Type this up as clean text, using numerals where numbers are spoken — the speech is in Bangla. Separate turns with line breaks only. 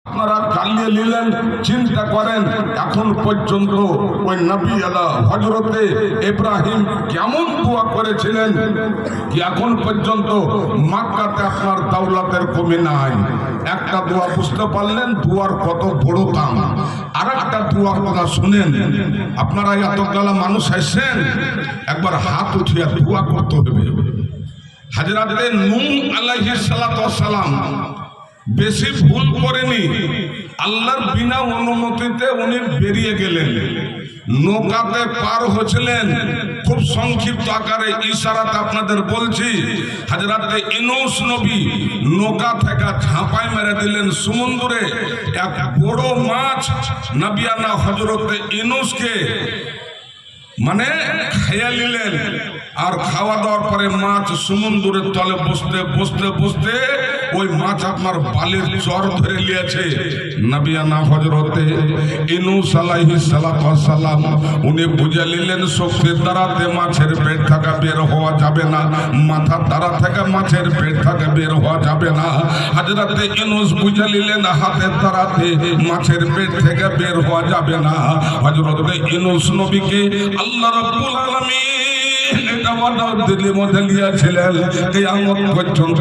আপনারা চালিয়ে নিলেন। চিন্তা করেন এখন পর্যন্ত ওই নবী আলা হযরতে ইব্রাহিম কেমন দোয়া করেছিলেন কি এখন পর্যন্ত মক্কাতে আপনার দৌলতের কমি নাই। একটা দোয়া বুঝতে পারলেন দোয়ার কত বড় দাম। আর একটা দোয়ার কথা শুনেন, আপনারা এতগুলা মানুষ আসেন, একবার হাত উঠিয়ে দোয়া করতে হবে। হযরতে নূহ আলাইহিস সালাতু ওয়াস সালাম বেশি ভুল করেনি, আল্লাহর বিনা অনুমতিতে উনি বেরিয়ে গেলেন, নৌকাতে পার হচ্ছিলেন। খুব সংক্ষিপ্ত আকারে ইশারাতে আপনাদের বলছি, হযরতে ইউনূস নবী নৌকা থেকে ঝাঁপাই মেরে দিলেন সমুদ্রে। এক বড় মাছ নবিয়ানা হযরতে ইউনূসকে মানে খেয়ে নিলেন। আর খাওয়া দাওয়ার পরে মাছ সমুদ্রের তলে বসতে বসতে বসতে ওই মাছ আপনার বালির চর ধরে নিয়েছে। নবিয়ানা হযরতে ইউনূস আলাইহিস সালাতু ওয়াস সালাম উনি বুঝে নিলেন শক্তির দ্বারাতে মাছের পেট থেকে বের হওয়া যাবে না, মাথার দ্বারা থেকে মাছের পেট থেকে বের হওয়া যাবে না। হযরতে ইউনূস বুঝে নিলেন হাতের দ্বারাতে মাছের পেট থেকে বের হওয়া যাবে না। হযরতে ইউনূস নবীকে আল্লাহ রাব্বুল আলামিন এটা ওয়াদা দিলে মধ্যে নিয়েছিলেন কিয়ামত পর্যন্ত